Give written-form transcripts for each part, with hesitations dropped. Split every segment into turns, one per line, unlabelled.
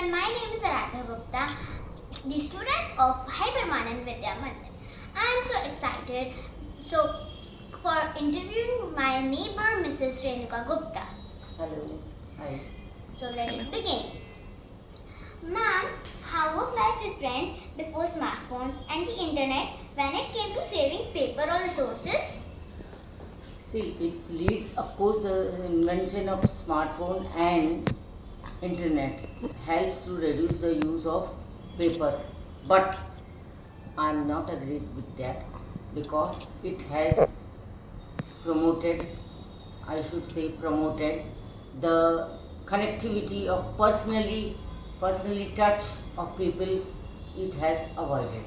everyone, my name is Aradhya Gupta, the student of Hypermanand Vidya Mandir. I am so excited for interviewing my neighbor Mrs. Renuka Gupta.
Hello. Hi.
So let's begin. Ma'am, how was life different before smartphone and the internet when it came to saving paper or resources?
See, it leads, of course, the invention of smartphone and internet helps to reduce the use of papers. But I am not agreed with that because it has promoted, I should say promoted, the connectivity of personally touch of people. It has avoided.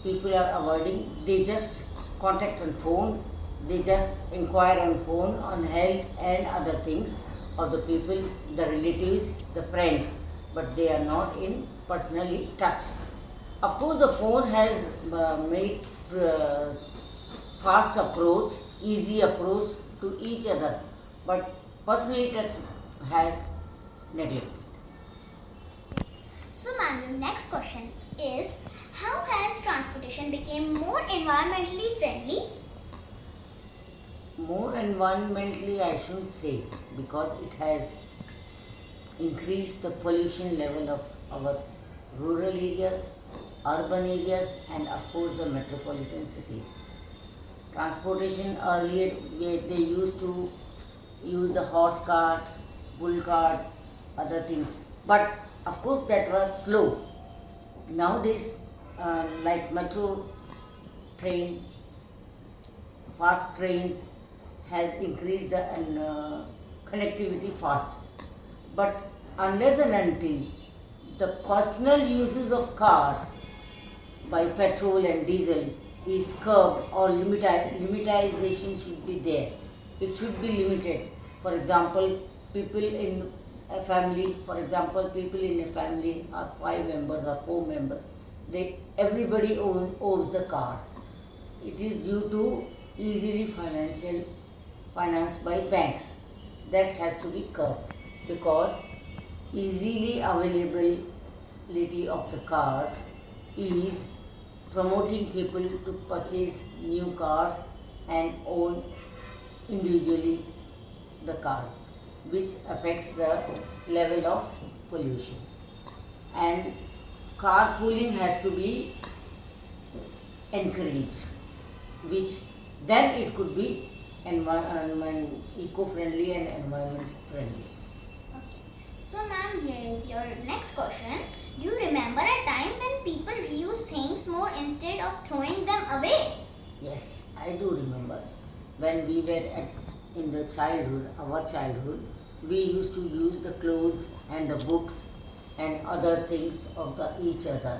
People are avoiding, they just contact on phone, they just inquire on phone on health and other things of the people, the relatives, the friends, but they are not in personally touch. Of course, the phone has made fast approach, easy approach to each other, but personally touch has neglected.
So ma'am, the next question is, how has transportation become more environmentally friendly?
More environmentally, I shouldn't say, because it has increased the pollution level of our rural areas, urban areas, and of course the metropolitan cities. Transportation earlier, they used to use the horse cart, bull cart, other things, but of course that was slow. Nowadays, like metro train, fast trains has increased the connectivity fast. But unless and until the personal uses of cars by petrol and diesel is curbed or limitization should be there. It should be limited. For example, people in a family, are 5 members or 4 members. Everybody owns the car. It is due to easily financed by banks. That has to be curbed because easily availability of the cars is promoting people to purchase new cars and own individually the cars, which affects the level of pollution. And carpooling has to be encouraged, which then it could be eco-friendly and environment friendly.
Okay. So ma'am, here is your next question. Do you remember a time when people reuse things more instead of throwing them away?
Yes, I do remember. When we were in the our childhood, we used to use the clothes and the books and other things of each other.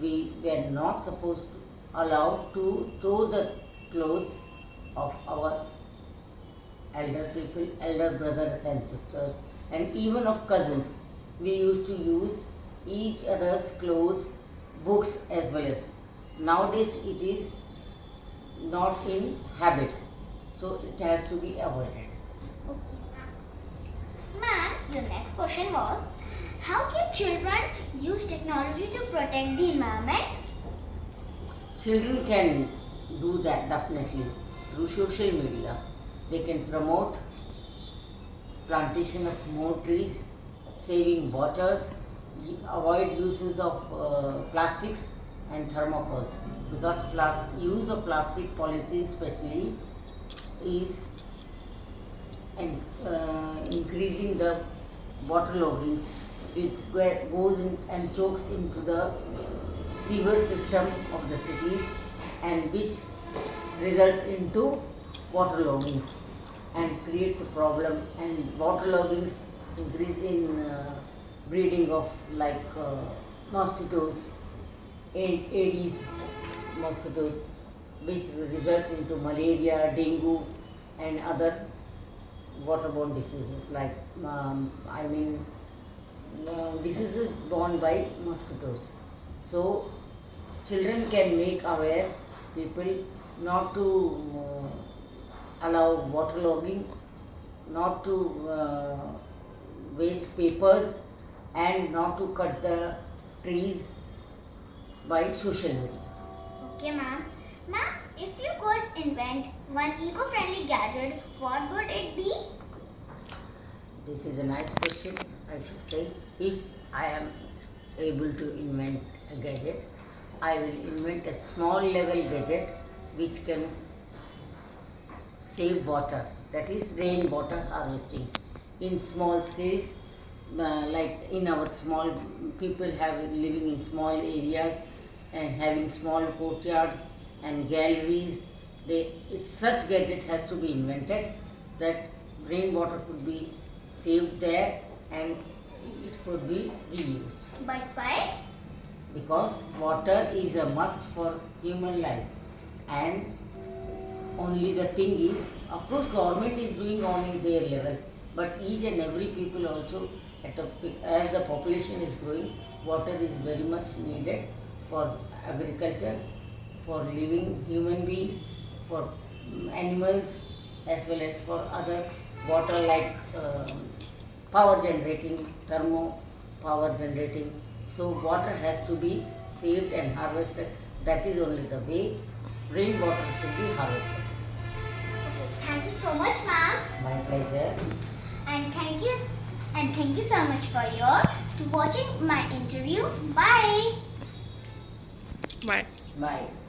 We were not supposed to allowed to throw the clothes of our elder brothers and sisters, and even of cousins. We used to use each other's clothes, books as well as. Nowadays it is not in habit, so it has to be avoided.
Okay. Ma'am, your next question was, how can children use technology to protect the environment?
Children can do that definitely through social media. They can promote plantation of more trees, saving waters, avoid uses of plastics and thermocols, because use of plastic polythene especially is increasing the waterloggings. It goes in and chokes into the sewer system of the cities, and which results into waterloggings and creates a problem, and waterloggings increase in breeding of mosquitoes, Aedes mosquitoes, which results into malaria, dengue and other waterborne diseases diseases borne by mosquitoes. So children can make aware people not to allow waterlogging, not to waste papers, and not to cut the trees by social media.
Okay, ma'am. Ma'am, if you could invent one eco-friendly gadget, what would it be?
This is a nice question. I should say, if I am able to invent a gadget, I will invent a small level gadget which can save water, that is rain water harvesting in small scales. Like in our small people have living in small areas and having small courtyards and galleries, such gadget has to be invented that rainwater could be saved there and it could be reused,
But why?
because water is a must for human life. And only the thing is, of course government is doing on their level, but each and every people also, as the population is growing, water is very much needed for agriculture, for living human being, for animals, as well as for other water like power generating, thermo power generating. So water has to be saved and harvested. That is only the way rainwater should be harvested.
Okay, thank you so much, ma'am.
My pleasure.
And thank you so much for your to watching my interview. Bye.
Bye.
Bye.